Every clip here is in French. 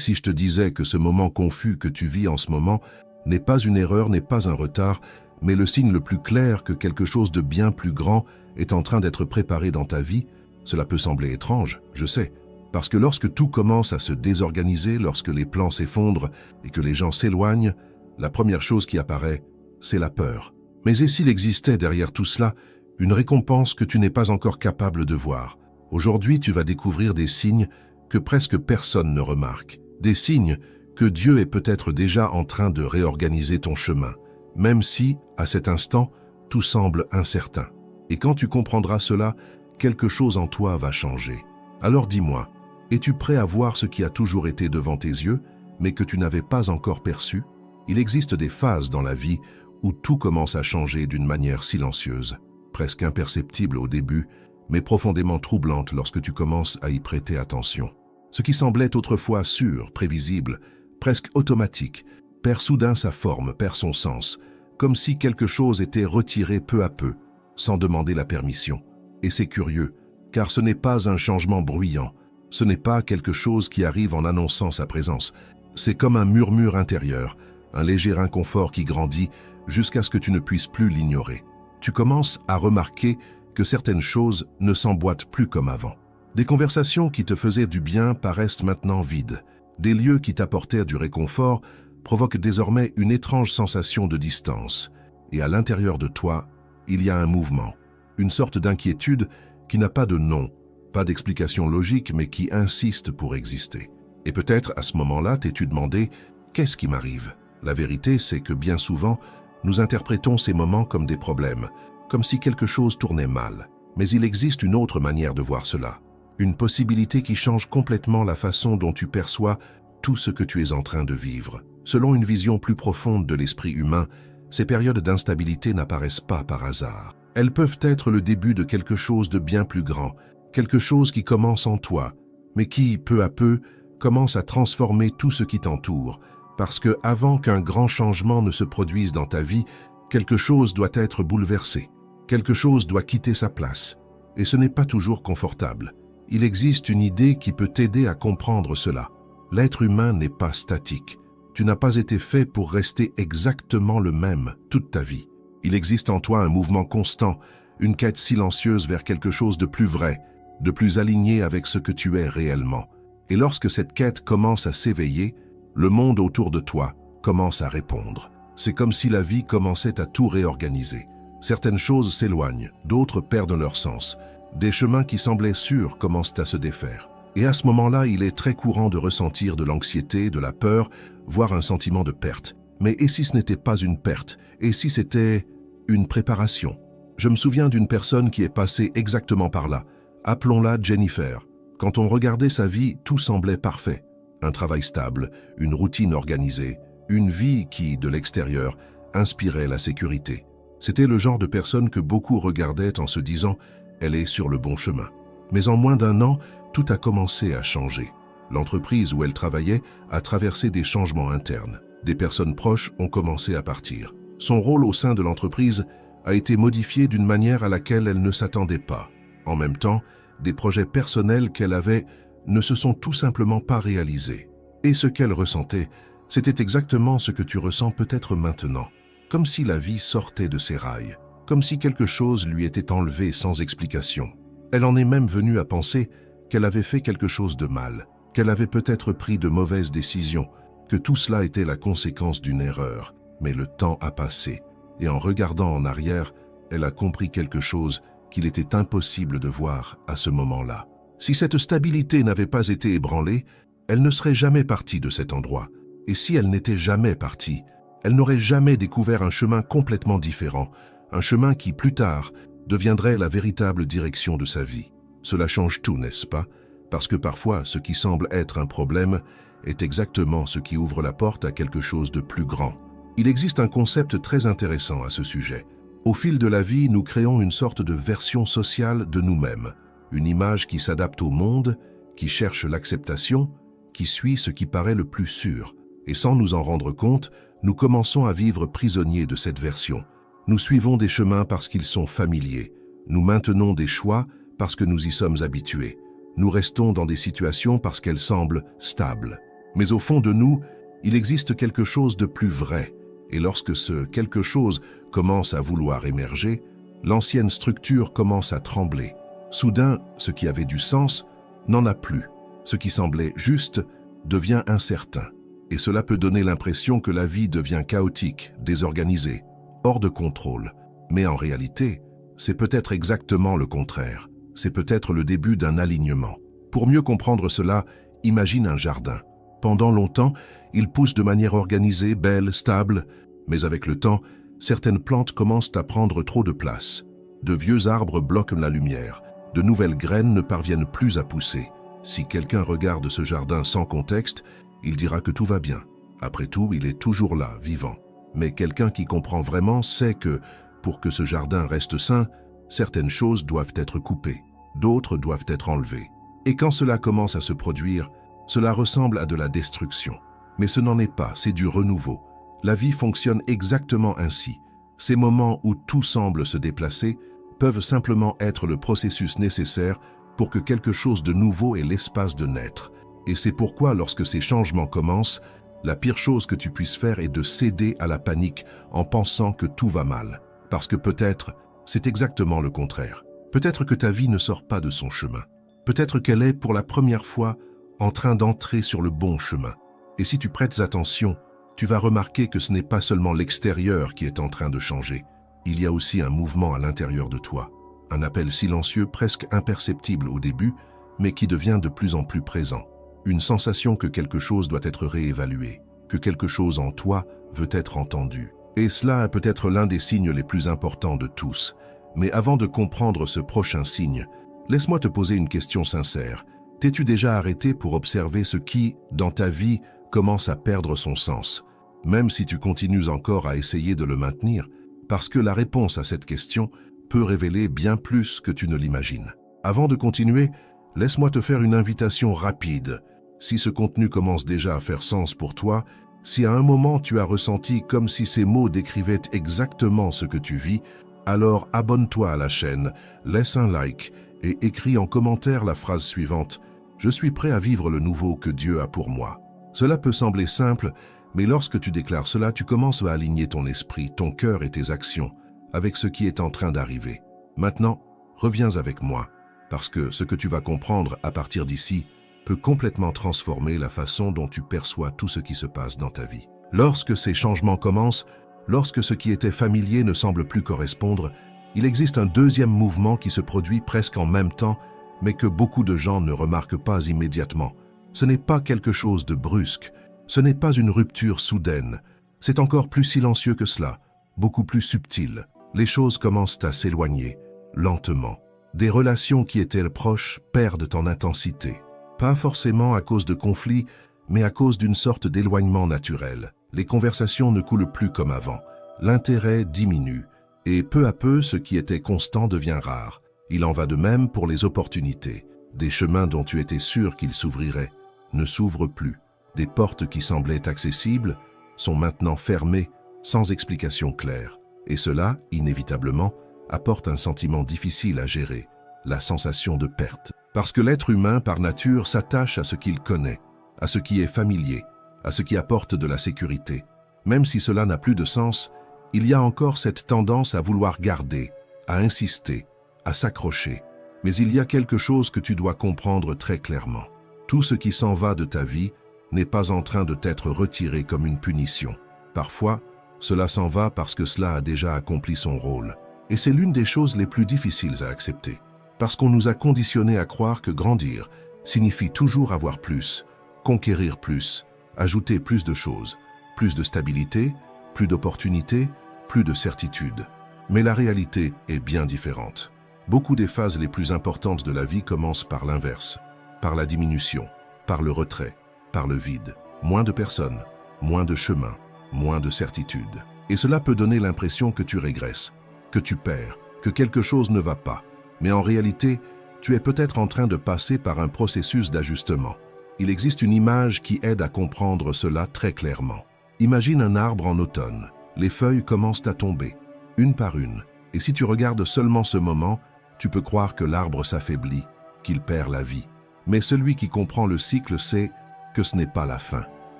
si je te disais que ce moment confus que tu vis en ce moment n'est pas une erreur, n'est pas un retard, mais le signe le plus clair que quelque chose de bien plus grand est en train d'être préparé dans ta vie? Cela peut sembler étrange, je sais, parce que lorsque tout commence à se désorganiser, lorsque les plans s'effondrent et que les gens s'éloignent, la première chose qui apparaît, c'est la peur. Mais et s'il existait derrière tout cela une récompense que tu n'es pas encore capable de voir? Aujourd'hui, tu vas découvrir des signes que presque personne ne remarque, des signes que Dieu est peut-être déjà en train de réorganiser ton chemin, même si, à cet instant, tout semble incertain. Et quand tu comprendras cela, quelque chose en toi va changer. Alors dis-moi, es-tu prêt à voir ce qui a toujours été devant tes yeux, mais que tu n'avais pas encore perçu? Il existe des phases dans la vie où tout commence à changer d'une manière silencieuse, presque imperceptible au début, mais profondément troublante lorsque tu commences à y prêter attention. Ce qui semblait autrefois sûr, prévisible, presque automatique, perd soudain sa forme, perd son sens, comme si quelque chose était retiré peu à peu, sans demander la permission. Et c'est curieux, car ce n'est pas un changement bruyant, ce n'est pas quelque chose qui arrive en annonçant sa présence. C'est comme un murmure intérieur, un léger inconfort qui grandit jusqu'à ce que tu ne puisses plus l'ignorer. Tu commences à remarquer que certaines choses ne s'emboîtent plus comme avant. Des conversations qui te faisaient du bien paraissent maintenant vides. Des lieux qui t'apportèrent du réconfort provoquent désormais une étrange sensation de distance. Et à l'intérieur de toi, il y a un mouvement, une sorte d'inquiétude qui n'a pas de nom, pas d'explication logique, mais qui insiste pour exister. Et peut-être à ce moment-là, t'es-tu demandé « Qu'est-ce qui m'arrive ?» La vérité, c'est que bien souvent, nous interprétons ces moments comme des problèmes, comme si quelque chose tournait mal. Mais il existe une autre manière de voir cela, une possibilité qui change complètement la façon dont tu perçois tout ce que tu es en train de vivre. Selon une vision plus profonde de l'esprit humain, ces périodes d'instabilité n'apparaissent pas par hasard. Elles peuvent être le début de quelque chose de bien plus grand, quelque chose qui commence en toi, mais qui, peu à peu, commence à transformer tout ce qui t'entoure, parce que avant qu'un grand changement ne se produise dans ta vie, quelque chose doit être bouleversé, quelque chose doit quitter sa place. Et ce n'est pas toujours confortable. Il existe une idée qui peut t'aider à comprendre cela. L'être humain n'est pas statique. Tu n'as pas été fait pour rester exactement le même toute ta vie. Il existe en toi un mouvement constant, une quête silencieuse vers quelque chose de plus vrai, de plus aligné avec ce que tu es réellement. Et lorsque cette quête commence à s'éveiller, le monde autour de toi commence à répondre. C'est comme si la vie commençait à tout réorganiser. Certaines choses s'éloignent, d'autres perdent leur sens. Des chemins qui semblaient sûrs commencent à se défaire. Et à ce moment-là, il est très courant de ressentir de l'anxiété, de la peur, voire un sentiment de perte. Mais et si ce n'était pas une perte? Et si c'était une préparation? Je me souviens d'une personne qui est passée exactement par là. Appelons-la Jennifer. Quand on regardait sa vie, tout semblait parfait. Un travail stable, une routine organisée, une vie qui, de l'extérieur, inspirait la sécurité. C'était le genre de personne que beaucoup regardaient en se disant « elle est sur le bon chemin ». Mais en moins d'un an, tout a commencé à changer. L'entreprise où elle travaillait a traversé des changements internes. Des personnes proches ont commencé à partir. Son rôle au sein de l'entreprise a été modifié d'une manière à laquelle elle ne s'attendait pas. En même temps, des projets personnels qu'elle avait ne se sont tout simplement pas réalisés. Et ce qu'elle ressentait, c'était exactement ce que tu ressens peut-être maintenant. Comme si la vie sortait de ses rails, comme si quelque chose lui était enlevé sans explication. Elle en est même venue à penser qu'elle avait fait quelque chose de mal, qu'elle avait peut-être pris de mauvaises décisions, que tout cela était la conséquence d'une erreur. Mais le temps a passé, et en regardant en arrière, elle a compris quelque chose qu'il était impossible de voir à ce moment-là. Si cette stabilité n'avait pas été ébranlée, elle ne serait jamais partie de cet endroit. Et si elle n'était jamais partie, elle n'aurait jamais découvert un chemin complètement différent, un chemin qui, plus tard, deviendrait la véritable direction de sa vie. Cela change tout, n'est-ce pas? Parce que parfois, ce qui semble être un problème est exactement ce qui ouvre la porte à quelque chose de plus grand. Il existe un concept très intéressant à ce sujet. Au fil de la vie, nous créons une sorte de version sociale de nous-mêmes, une image qui s'adapte au monde, qui cherche l'acceptation, qui suit ce qui paraît le plus sûr. Et sans nous en rendre compte, nous commençons à vivre prisonniers de cette version. Nous suivons des chemins parce qu'ils sont familiers. Nous maintenons des choix parce que nous y sommes habitués. Nous restons dans des situations parce qu'elles semblent stables. Mais au fond de nous, il existe quelque chose de plus vrai. Et lorsque ce quelque chose commence à vouloir émerger, l'ancienne structure commence à trembler. Soudain, ce qui avait du sens n'en a plus. Ce qui semblait juste devient incertain. Et cela peut donner l'impression que la vie devient chaotique, désorganisée, hors de contrôle. Mais en réalité, c'est peut-être exactement le contraire. C'est peut-être le début d'un alignement. Pour mieux comprendre cela, imagine un jardin. Pendant longtemps, il pousse de manière organisée, belle, stable. Mais avec le temps, certaines plantes commencent à prendre trop de place. De vieux arbres bloquent la lumière. De nouvelles graines ne parviennent plus à pousser. Si quelqu'un regarde ce jardin sans contexte, il dira que tout va bien. Après tout, il est toujours là, vivant. Mais quelqu'un qui comprend vraiment sait que, pour que ce jardin reste sain, certaines choses doivent être coupées, d'autres doivent être enlevées. Et quand cela commence à se produire, cela ressemble à de la destruction. Mais ce n'en est pas, c'est du renouveau. La vie fonctionne exactement ainsi. Ces moments où tout semble se déplacer peuvent simplement être le processus nécessaire pour que quelque chose de nouveau ait l'espace de naître. Et c'est pourquoi, lorsque ces changements commencent, la pire chose que tu puisses faire est de céder à la panique en pensant que tout va mal. Parce que peut-être, c'est exactement le contraire. Peut-être que ta vie ne sort pas de son chemin. Peut-être qu'elle est, pour la première fois, en train d'entrer sur le bon chemin. Et si tu prêtes attention, tu vas remarquer que ce n'est pas seulement l'extérieur qui est en train de changer. Il y a aussi un mouvement à l'intérieur de toi. Un appel silencieux presque imperceptible au début, mais qui devient de plus en plus présent. Une sensation que quelque chose doit être réévalué, que quelque chose en toi veut être entendu. Et cela est peut-être l'un des signes les plus importants de tous. Mais avant de comprendre ce prochain signe, laisse-moi te poser une question sincère. T'es-tu déjà arrêté pour observer ce qui, dans ta vie, commence à perdre son sens, même si tu continues encore à essayer de le maintenir, parce que la réponse à cette question peut révéler bien plus que tu ne l'imagines. Avant de continuer, laisse-moi te faire une invitation rapide. Si ce contenu commence déjà à faire sens pour toi, si à un moment tu as ressenti comme si ces mots décrivaient exactement ce que tu vis, alors abonne-toi à la chaîne, laisse un like et écris en commentaire la phrase suivante « Je suis prêt à vivre le nouveau que Dieu a pour moi ». Cela peut sembler simple, mais lorsque tu déclares cela, tu commences à aligner ton esprit, ton cœur et tes actions avec ce qui est en train d'arriver. Maintenant, reviens avec moi, parce que ce que tu vas comprendre à partir d'ici peut complètement transformer la façon dont tu perçois tout ce qui se passe dans ta vie. Lorsque ces changements commencent, lorsque ce qui était familier ne semble plus correspondre, il existe un deuxième mouvement qui se produit presque en même temps, mais que beaucoup de gens ne remarquent pas immédiatement. Ce n'est pas quelque chose de brusque, ce n'est pas une rupture soudaine, c'est encore plus silencieux que cela, beaucoup plus subtil. Les choses commencent à s'éloigner, lentement. Des relations qui étaient proches perdent en intensité. Pas forcément à cause de conflits, mais à cause d'une sorte d'éloignement naturel. Les conversations ne coulent plus comme avant. L'intérêt diminue. Et peu à peu, ce qui était constant devient rare. Il en va de même pour les opportunités. Des chemins dont tu étais sûr qu'ils s'ouvriraient ne s'ouvrent plus. Des portes qui semblaient accessibles sont maintenant fermées sans explication claire. Et cela, inévitablement, apporte un sentiment difficile à gérer, la sensation de perte. Parce que l'être humain, par nature, s'attache à ce qu'il connaît, à ce qui est familier, à ce qui apporte de la sécurité. Même si cela n'a plus de sens, il y a encore cette tendance à vouloir garder, à insister, à s'accrocher. Mais il y a quelque chose que tu dois comprendre très clairement. Tout ce qui s'en va de ta vie n'est pas en train de t'être retiré comme une punition. Parfois, cela s'en va parce que cela a déjà accompli son rôle. Et c'est l'une des choses les plus difficiles à accepter. Parce qu'on nous a conditionnés à croire que grandir signifie toujours avoir plus, conquérir plus, ajouter plus de choses, plus de stabilité, plus d'opportunités, plus de certitude. Mais la réalité est bien différente. Beaucoup des phases les plus importantes de la vie commencent par l'inverse, par la diminution, par le retrait, par le vide. Moins de personnes, moins de chemins, moins de certitude. Et cela peut donner l'impression que tu régresses, que tu perds, que quelque chose ne va pas. Mais en réalité, tu es peut-être en train de passer par un processus d'ajustement. Il existe une image qui aide à comprendre cela très clairement. Imagine un arbre en automne. Les feuilles commencent à tomber, une par une. Et si tu regardes seulement ce moment, tu peux croire que l'arbre s'affaiblit, qu'il perd la vie. Mais celui qui comprend le cycle sait que ce n'est pas la fin.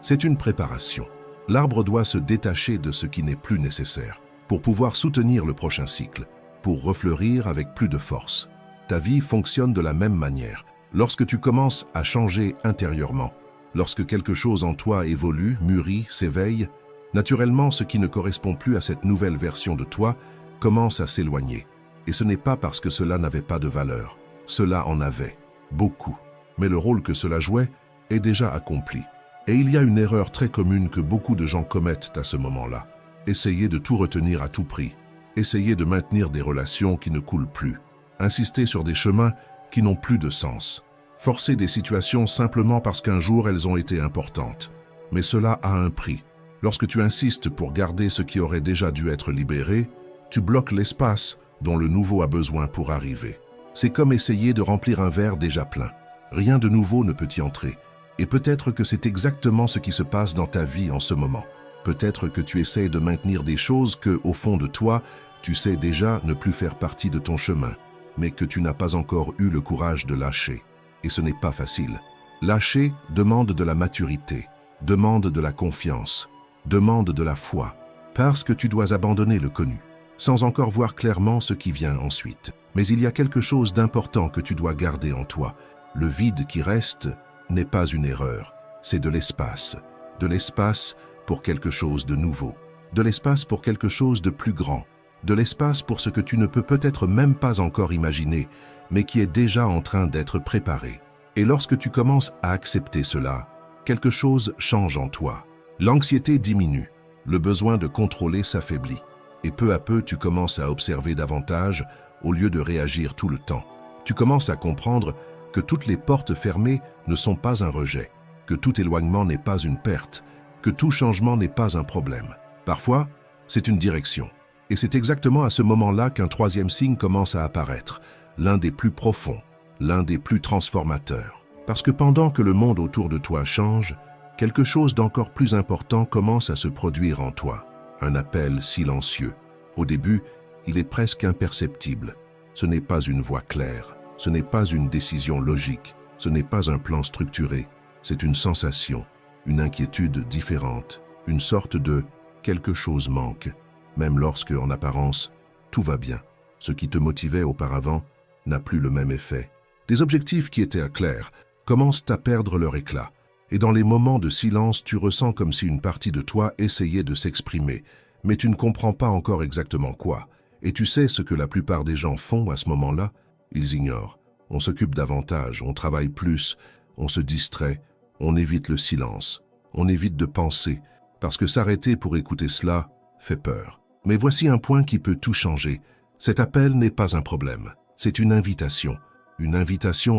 C'est une préparation. L'arbre doit se détacher de ce qui n'est plus nécessaire pour pouvoir soutenir le prochain cycle, pour refleurir avec plus de force. Ta vie fonctionne de la même manière. Lorsque tu commences à changer intérieurement, lorsque quelque chose en toi évolue, mûrit, s'éveille, naturellement ce qui ne correspond plus à cette nouvelle version de toi commence à s'éloigner. Et ce n'est pas parce que cela n'avait pas de valeur. Cela en avait, beaucoup. Mais le rôle que cela jouait est déjà accompli. Et il y a une erreur très commune que beaucoup de gens commettent à ce moment-là. Essayer de tout retenir à tout prix. Essayer de maintenir des relations qui ne coulent plus. Insister sur des chemins qui n'ont plus de sens. Forcer des situations simplement parce qu'un jour elles ont été importantes. Mais cela a un prix. Lorsque tu insistes pour garder ce qui aurait déjà dû être libéré, tu bloques l'espace dont le nouveau a besoin pour arriver. C'est comme essayer de remplir un verre déjà plein. Rien de nouveau ne peut y entrer. Et peut-être que c'est exactement ce qui se passe dans ta vie en ce moment. Peut-être que tu essaies de maintenir des choses que, au fond de toi, tu sais déjà ne plus faire partie de ton chemin, mais que tu n'as pas encore eu le courage de lâcher. Et ce n'est pas facile. Lâcher demande de la maturité, demande de la confiance, demande de la foi, parce que tu dois abandonner le connu, sans encore voir clairement ce qui vient ensuite. Mais il y a quelque chose d'important que tu dois garder en toi. Le vide qui reste n'est pas une erreur, c'est de l'espace. De l'espace pour quelque chose de nouveau, de l'espace pour quelque chose de plus grand, de l'espace pour ce que tu ne peux peut-être même pas encore imaginer, mais qui est déjà en train d'être préparé. Et lorsque tu commences à accepter cela, quelque chose change en toi. L'anxiété diminue, le besoin de contrôler s'affaiblit, et peu à peu tu commences à observer davantage au lieu de réagir tout le temps. Tu commences à comprendre que toutes les portes fermées ne sont pas un rejet, que tout éloignement n'est pas une perte, que tout changement n'est pas un problème. Parfois, c'est une direction. Et c'est exactement à ce moment-là qu'un troisième signe commence à apparaître, l'un des plus profonds, l'un des plus transformateurs. Parce que pendant que le monde autour de toi change, quelque chose d'encore plus important commence à se produire en toi. Un appel silencieux. Au début, il est presque imperceptible. Ce n'est pas une voix claire, ce n'est pas une décision logique, ce n'est pas un plan structuré. C'est une sensation, une inquiétude différente, une sorte de « quelque chose manque », même lorsque, en apparence, tout va bien. Ce qui te motivait auparavant n'a plus le même effet. Des objectifs qui étaient clairs commencent à perdre leur éclat. Et dans les moments de silence, tu ressens comme si une partie de toi essayait de s'exprimer, mais tu ne comprends pas encore exactement quoi. Et tu sais ce que la plupart des gens font à ce moment-là? Ils ignorent. On s'occupe davantage, on travaille plus, on se distrait, on évite le silence, on évite de penser, parce que s'arrêter pour écouter cela fait peur. Mais voici un point qui peut tout changer. Cet appel n'est pas un problème, c'est une invitation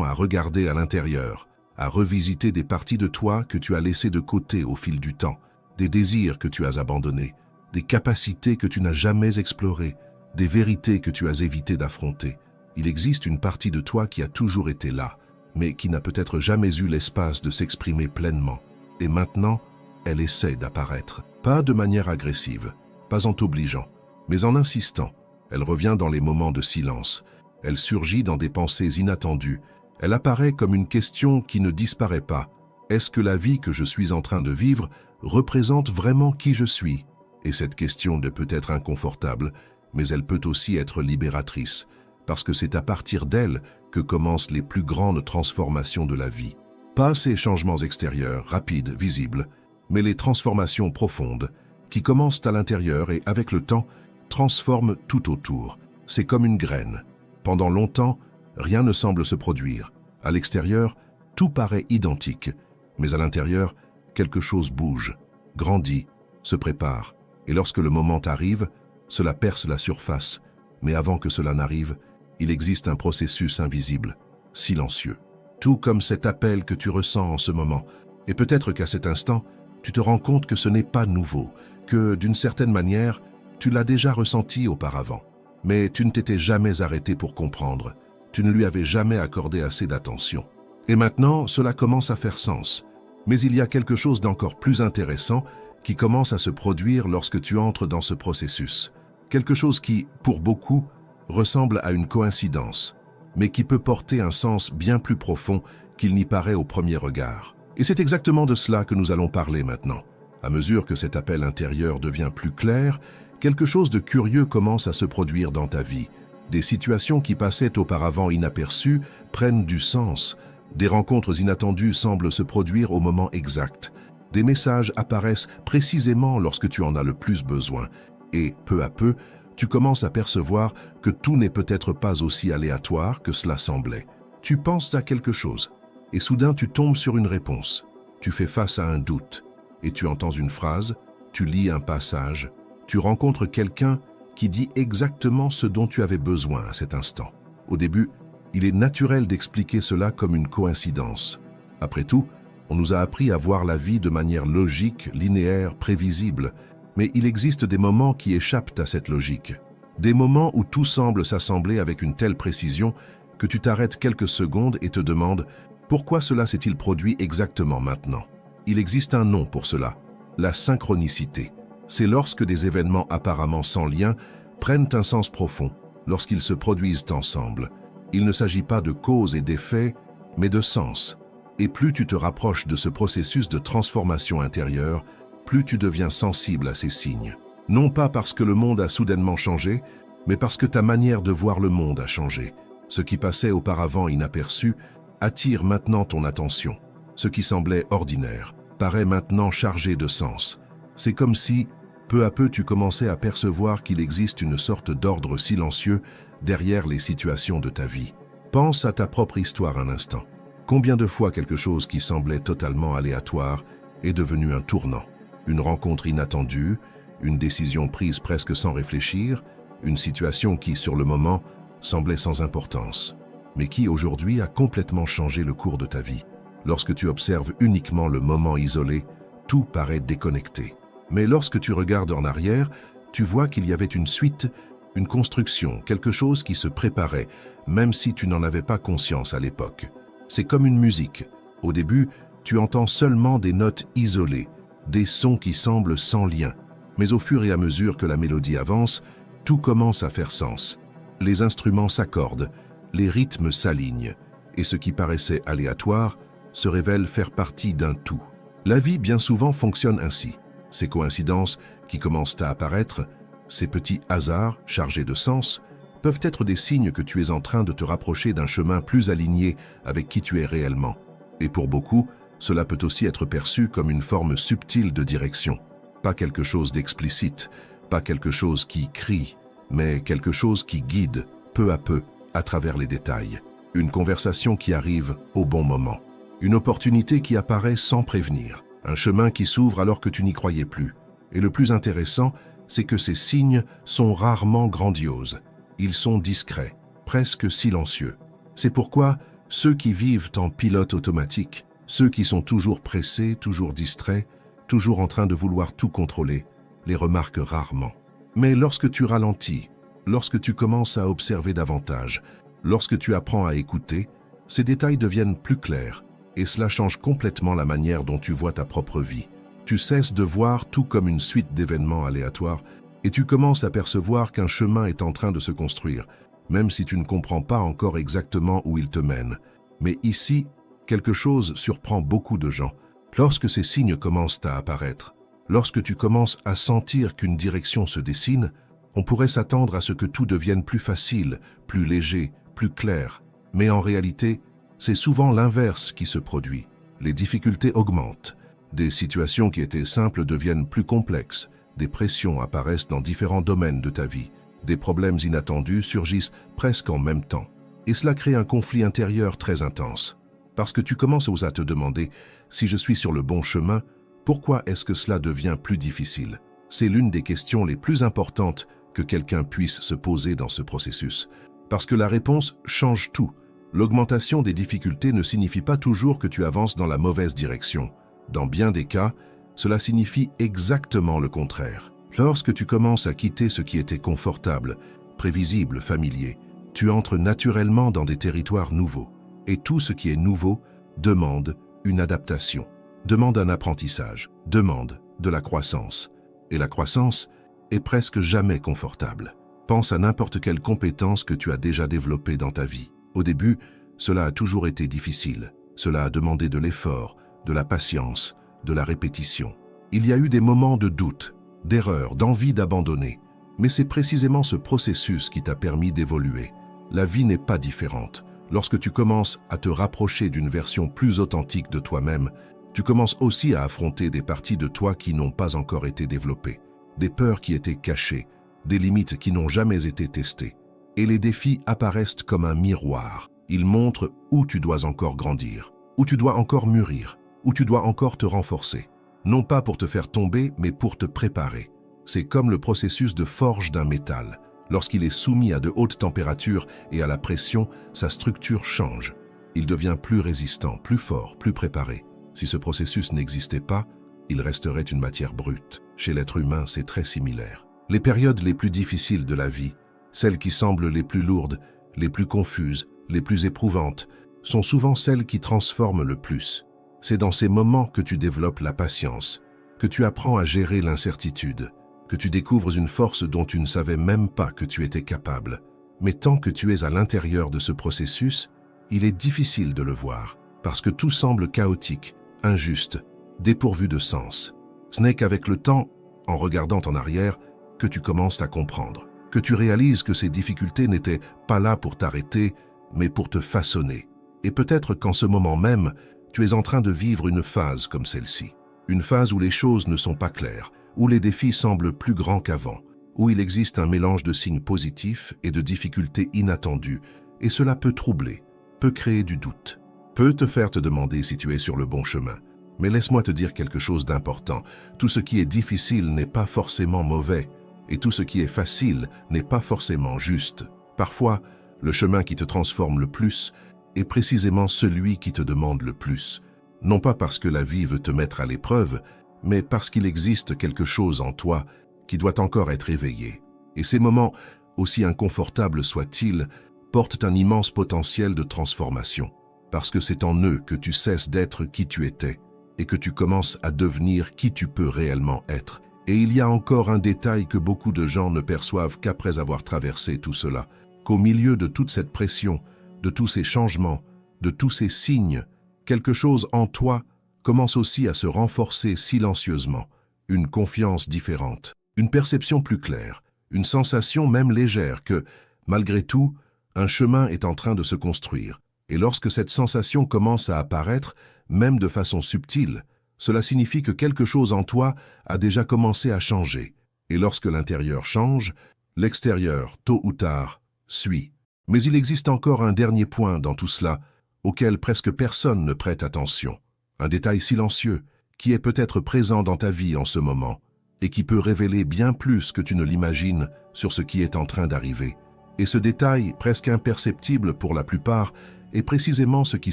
à regarder à l'intérieur, à revisiter des parties de toi que tu as laissées de côté au fil du temps, des désirs que tu as abandonnés, des capacités que tu n'as jamais explorées, des vérités que tu as évité d'affronter. Il existe une partie de toi qui a toujours été là, mais qui n'a peut-être jamais eu l'espace de s'exprimer pleinement. Et maintenant, elle essaie d'apparaître, pas de manière agressive, pas en t'obligeant, mais en insistant. Elle revient dans les moments de silence, elle surgit dans des pensées inattendues, elle apparaît comme une question qui ne disparaît pas. Est-ce que la vie que je suis en train de vivre représente vraiment qui je suis? Et cette question peut être inconfortable, mais elle peut aussi être libératrice, parce que c'est à partir d'elle que commencent les plus grandes transformations de la vie. Pas ces changements extérieurs, rapides, visibles, mais les transformations profondes, qui commencent à l'intérieur et, avec le temps, transforment tout autour. C'est comme une graine. Pendant longtemps, rien ne semble se produire. À l'extérieur, tout paraît identique, mais à l'intérieur, quelque chose bouge, grandit, se prépare. Et lorsque le moment arrive, cela perce la surface. Mais avant que cela n'arrive, il existe un processus invisible, silencieux. Tout comme cet appel que tu ressens en ce moment. Et peut-être qu'à cet instant, tu te rends compte que ce n'est pas nouveau, que d'une certaine manière, tu l'as déjà ressenti auparavant. Mais tu ne t'étais jamais arrêté pour comprendre. Tu ne lui avais jamais accordé assez d'attention. Et maintenant, cela commence à faire sens. Mais il y a quelque chose d'encore plus intéressant qui commence à se produire lorsque tu entres dans ce processus. Quelque chose qui, pour beaucoup, ressemble à une coïncidence, mais qui peut porter un sens bien plus profond qu'il n'y paraît au premier regard. Et c'est exactement de cela que nous allons parler maintenant. À mesure que cet appel intérieur devient plus clair, quelque chose de curieux commence à se produire dans ta vie. Des situations qui passaient auparavant inaperçues prennent du sens. Des rencontres inattendues semblent se produire au moment exact. Des messages apparaissent précisément lorsque tu en as le plus besoin. Et, peu à peu, tu commences à percevoir que tout n'est peut-être pas aussi aléatoire que cela semblait. Tu penses à quelque chose, et soudain tu tombes sur une réponse. Tu fais face à un doute, et tu entends une phrase, tu lis un passage, tu rencontres quelqu'un qui dit exactement ce dont tu avais besoin à cet instant. Au début, il est naturel d'expliquer cela comme une coïncidence. Après tout, on nous a appris à voir la vie de manière logique, linéaire, prévisible, mais il existe des moments qui échappent à cette logique. Des moments où tout semble s'assembler avec une telle précision que tu t'arrêtes quelques secondes et te demandes « Pourquoi cela s'est-il produit exactement maintenant ?» Il existe un nom pour cela, la synchronicité. C'est lorsque des événements apparemment sans lien prennent un sens profond, lorsqu'ils se produisent ensemble. Il ne s'agit pas de cause et d'effet, mais de sens. Et plus tu te rapproches de ce processus de transformation intérieure, plus tu deviens sensible à ces signes. Non pas parce que le monde a soudainement changé, mais parce que ta manière de voir le monde a changé. Ce qui passait auparavant inaperçu attire maintenant ton attention. Ce qui semblait ordinaire paraît maintenant chargé de sens. C'est comme si, peu à peu, tu commençais à percevoir qu'il existe une sorte d'ordre silencieux derrière les situations de ta vie. Pense à ta propre histoire un instant. Combien de fois quelque chose qui semblait totalement aléatoire est devenu un tournant? Une rencontre inattendue, une décision prise presque sans réfléchir, une situation qui, sur le moment, semblait sans importance, mais qui, aujourd'hui, a complètement changé le cours de ta vie. Lorsque tu observes uniquement le moment isolé, tout paraît déconnecté. Mais lorsque tu regardes en arrière, tu vois qu'il y avait une suite, une construction, quelque chose qui se préparait, même si tu n'en avais pas conscience à l'époque. C'est comme une musique. Au début, tu entends seulement des notes isolées, des sons qui semblent sans lien. Mais au fur et à mesure que la mélodie avance, tout commence à faire sens. Les instruments s'accordent, les rythmes s'alignent, et ce qui paraissait aléatoire se révèle faire partie d'un tout. La vie, bien souvent, fonctionne ainsi. Ces coïncidences qui commencent à apparaître, ces petits hasards chargés de sens, peuvent être des signes que tu es en train de te rapprocher d'un chemin plus aligné avec qui tu es réellement. Et pour beaucoup, cela peut aussi être perçu comme une forme subtile de direction. Pas quelque chose d'explicite, pas quelque chose qui crie, mais quelque chose qui guide, peu à peu, à travers les détails. Une conversation qui arrive au bon moment. Une opportunité qui apparaît sans prévenir. Un chemin qui s'ouvre alors que tu n'y croyais plus. Et le plus intéressant, c'est que ces signes sont rarement grandioses. Ils sont discrets, presque silencieux. C'est pourquoi ceux qui vivent en pilote automatique, ceux qui sont toujours pressés, toujours distraits, toujours en train de vouloir tout contrôler, les remarquent rarement. Mais lorsque tu ralentis, lorsque tu commences à observer davantage, lorsque tu apprends à écouter, ces détails deviennent plus clairs et cela change complètement la manière dont tu vois ta propre vie. Tu cesses de voir tout comme une suite d'événements aléatoires et tu commences à percevoir qu'un chemin est en train de se construire, même si tu ne comprends pas encore exactement où il te mène. Mais ici, quelque chose surprend beaucoup de gens. Lorsque ces signes commencent à apparaître, lorsque tu commences à sentir qu'une direction se dessine, on pourrait s'attendre à ce que tout devienne plus facile, plus léger, plus clair. Mais en réalité, c'est souvent l'inverse qui se produit. Les difficultés augmentent. Des situations qui étaient simples deviennent plus complexes. Des pressions apparaissent dans différents domaines de ta vie. Des problèmes inattendus surgissent presque en même temps. Et cela crée un conflit intérieur très intense. Parce que tu commences à te demander « si je suis sur le bon chemin, pourquoi est-ce que cela devient plus difficile ?» C'est l'une des questions les plus importantes que quelqu'un puisse se poser dans ce processus. Parce que la réponse change tout. L'augmentation des difficultés ne signifie pas toujours que tu avances dans la mauvaise direction. Dans bien des cas, cela signifie exactement le contraire. Lorsque tu commences à quitter ce qui était confortable, prévisible, familier, tu entres naturellement dans des territoires nouveaux. Et tout ce qui est nouveau demande une adaptation, demande un apprentissage, demande de la croissance. Et la croissance est presque jamais confortable. Pense à n'importe quelle compétence que tu as déjà développée dans ta vie. Au début, cela a toujours été difficile. Cela a demandé de l'effort, de la patience, de la répétition. Il y a eu des moments de doute, d'erreur, d'envie d'abandonner, mais c'est précisément ce processus qui t'a permis d'évoluer. La vie n'est pas différente. Lorsque tu commences à te rapprocher d'une version plus authentique de toi-même, tu commences aussi à affronter des parties de toi qui n'ont pas encore été développées, des peurs qui étaient cachées, des limites qui n'ont jamais été testées. Et les défis apparaissent comme un miroir. Ils montrent où tu dois encore grandir, où tu dois encore mûrir, où tu dois encore te renforcer. Non pas pour te faire tomber, mais pour te préparer. C'est comme le processus de forge d'un métal. Lorsqu'il est soumis à de hautes températures et à la pression, sa structure change. Il devient plus résistant, plus fort, plus préparé. Si ce processus n'existait pas, il resterait une matière brute. Chez l'être humain, c'est très similaire. Les périodes les plus difficiles de la vie, celles qui semblent les plus lourdes, les plus confuses, les plus éprouvantes, sont souvent celles qui transforment le plus. C'est dans ces moments que tu développes la patience, que tu apprends à gérer l'incertitude, que tu découvres une force dont tu ne savais même pas que tu étais capable. Mais tant que tu es à l'intérieur de ce processus, il est difficile de le voir, parce que tout semble chaotique, injuste, dépourvu de sens. Ce n'est qu'avec le temps, en regardant en arrière, que tu commences à comprendre, que tu réalises que ces difficultés n'étaient pas là pour t'arrêter, mais pour te façonner. Et peut-être qu'en ce moment même, tu es en train de vivre une phase comme celle-ci. Une phase où les choses ne sont pas claires, où les défis semblent plus grands qu'avant, où il existe un mélange de signes positifs et de difficultés inattendues, et cela peut troubler, peut créer du doute, peut te faire te demander si tu es sur le bon chemin. Mais laisse-moi te dire quelque chose d'important. Tout ce qui est difficile n'est pas forcément mauvais, et tout ce qui est facile n'est pas forcément juste. Parfois, le chemin qui te transforme le plus est précisément celui qui te demande le plus. Non pas parce que la vie veut te mettre à l'épreuve, mais parce qu'il existe quelque chose en toi qui doit encore être éveillé. Et ces moments, aussi inconfortables soient-ils, portent un immense potentiel de transformation, parce que c'est en eux que tu cesses d'être qui tu étais, et que tu commences à devenir qui tu peux réellement être. Et il y a encore un détail que beaucoup de gens ne perçoivent qu'après avoir traversé tout cela, qu'au milieu de toute cette pression, de tous ces changements, de tous ces signes, quelque chose en toi commence aussi à se renforcer silencieusement, une confiance différente, une perception plus claire, une sensation même légère que, malgré tout, un chemin est en train de se construire. Et lorsque cette sensation commence à apparaître, même de façon subtile, cela signifie que quelque chose en toi a déjà commencé à changer. Et lorsque l'intérieur change, l'extérieur, tôt ou tard, suit. Mais il existe encore un dernier point dans tout cela, auquel presque personne ne prête attention. Un détail silencieux, qui est peut-être présent dans ta vie en ce moment, et qui peut révéler bien plus que tu ne l'imagines sur ce qui est en train d'arriver. Et ce détail, presque imperceptible pour la plupart, est précisément ce qui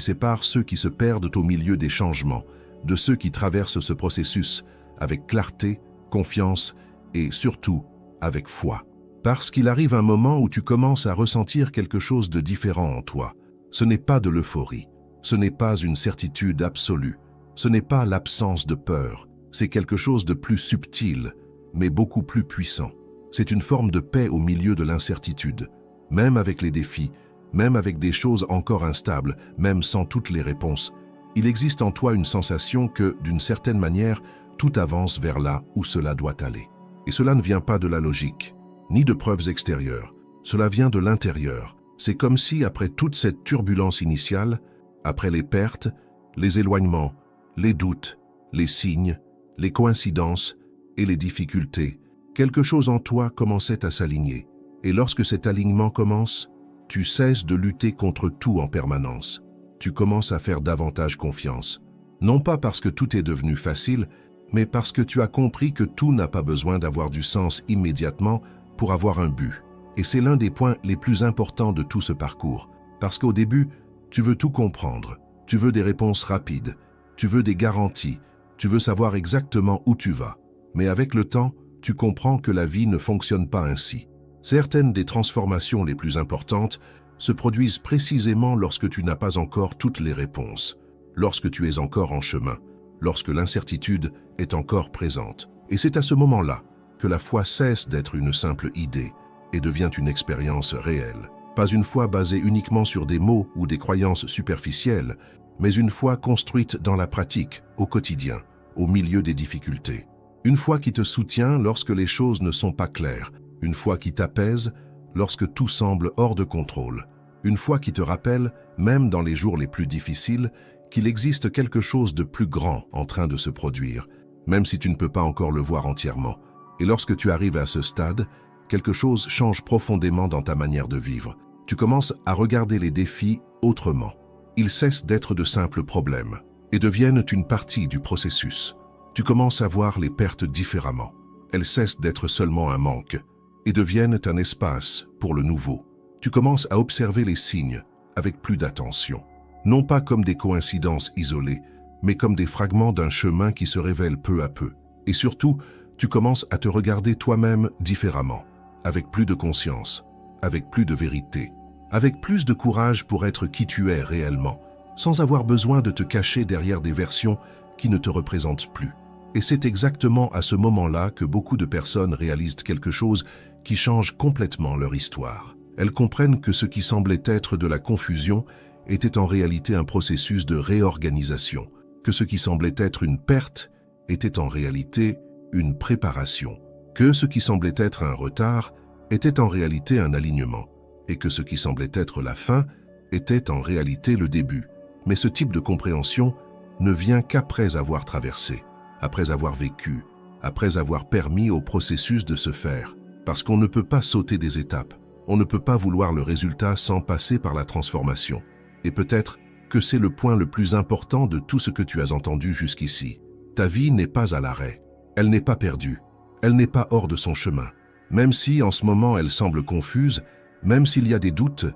sépare ceux qui se perdent au milieu des changements, de ceux qui traversent ce processus avec clarté, confiance et surtout avec foi. Parce qu'il arrive un moment où tu commences à ressentir quelque chose de différent en toi. Ce n'est pas de l'euphorie, ce n'est pas une certitude absolue, ce n'est pas l'absence de peur, c'est quelque chose de plus subtil, mais beaucoup plus puissant. C'est une forme de paix au milieu de l'incertitude, même avec les défis, même avec des choses encore instables, même sans toutes les réponses. Il existe en toi une sensation que, d'une certaine manière, tout avance vers là où cela doit aller. Et cela ne vient pas de la logique, ni de preuves extérieures. Cela vient de l'intérieur. C'est comme si, après toute cette turbulence initiale, après les pertes, les éloignements, les doutes, les signes, les coïncidences et les difficultés, quelque chose en toi commençait à s'aligner. Et lorsque cet alignement commence, tu cesses de lutter contre tout en permanence. Tu commences à faire davantage confiance. Non pas parce que tout est devenu facile, mais parce que tu as compris que tout n'a pas besoin d'avoir du sens immédiatement pour avoir un but. Et c'est l'un des points les plus importants de tout ce parcours. Parce qu'au début, tu veux tout comprendre. Tu veux des réponses rapides. Tu veux des garanties. Tu veux savoir exactement où tu vas. Mais avec le temps, tu comprends que la vie ne fonctionne pas ainsi. Certaines des transformations les plus importantes se produisent précisément lorsque tu n'as pas encore toutes les réponses, lorsque tu es encore en chemin, lorsque l'incertitude est encore présente. Et c'est à ce moment-là que la foi cesse d'être une simple idée et devient une expérience réelle. Pas une foi basée uniquement sur des mots ou des croyances superficielles, mais une foi construite dans la pratique, au quotidien, au milieu des difficultés. Une foi qui te soutient lorsque les choses ne sont pas claires, une foi qui t'apaise lorsque tout semble hors de contrôle, une foi qui te rappelle, même dans les jours les plus difficiles, qu'il existe quelque chose de plus grand en train de se produire, même si tu ne peux pas encore le voir entièrement. Et lorsque tu arrives à ce stade, quelque chose change profondément dans ta manière de vivre. Tu commences à regarder les défis autrement. Ils cessent d'être de simples problèmes et deviennent une partie du processus. Tu commences à voir les pertes différemment. Elles cessent d'être seulement un manque et deviennent un espace pour le nouveau. Tu commences à observer les signes avec plus d'attention, non pas comme des coïncidences isolées, mais comme des fragments d'un chemin qui se révèlent peu à peu. Et surtout, tu commences à te regarder toi-même différemment, avec plus de conscience, avec plus de vérité, avec plus de courage pour être qui tu es réellement, sans avoir besoin de te cacher derrière des versions qui ne te représentent plus. Et c'est exactement à ce moment-là que beaucoup de personnes réalisent quelque chose qui change complètement leur histoire. Elles comprennent que ce qui semblait être de la confusion était en réalité un processus de réorganisation, que ce qui semblait être une perte était en réalité une préparation, que ce qui semblait être un retard était en réalité un alignement, et que ce qui semblait être la fin était en réalité le début. Mais ce type de compréhension ne vient qu'après avoir traversé, après avoir vécu, après avoir permis au processus de se faire, parce qu'on ne peut pas sauter des étapes, on ne peut pas vouloir le résultat sans passer par la transformation. Et peut-être que c'est le point le plus important de tout ce que tu as entendu jusqu'ici. Ta vie n'est pas à l'arrêt, elle n'est pas perdue, elle n'est pas hors de son chemin. Même si en ce moment elle semble confuse, même s'il y a des doutes,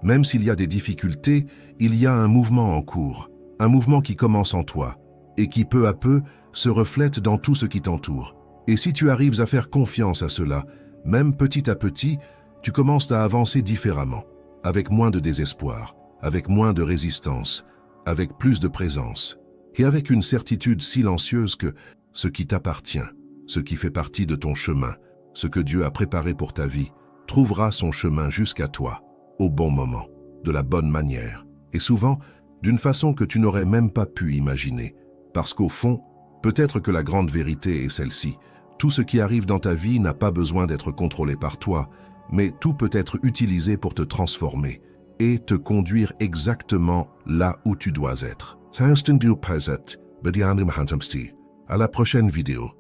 même s'il y a des difficultés, il y a un mouvement en cours, un mouvement qui commence en toi et qui peu à peu se reflète dans tout ce qui t'entoure. Et si tu arrives à faire confiance à cela, même petit à petit, tu commences à avancer différemment, avec moins de désespoir, avec moins de résistance, avec plus de présence, et avec une certitude silencieuse que ce qui t'appartient, ce qui fait partie de ton chemin, ce que Dieu a préparé pour ta vie, trouvera son chemin jusqu'à toi, au bon moment, de la bonne manière, et souvent d'une façon que tu n'aurais même pas pu imaginer. Parce qu'au fond, peut-être que la grande vérité est celle-ci. Tout ce qui arrive dans ta vie n'a pas besoin d'être contrôlé par toi, mais tout peut être utilisé pour te transformer et te conduire exactement là où tu dois être. À la prochaine vidéo.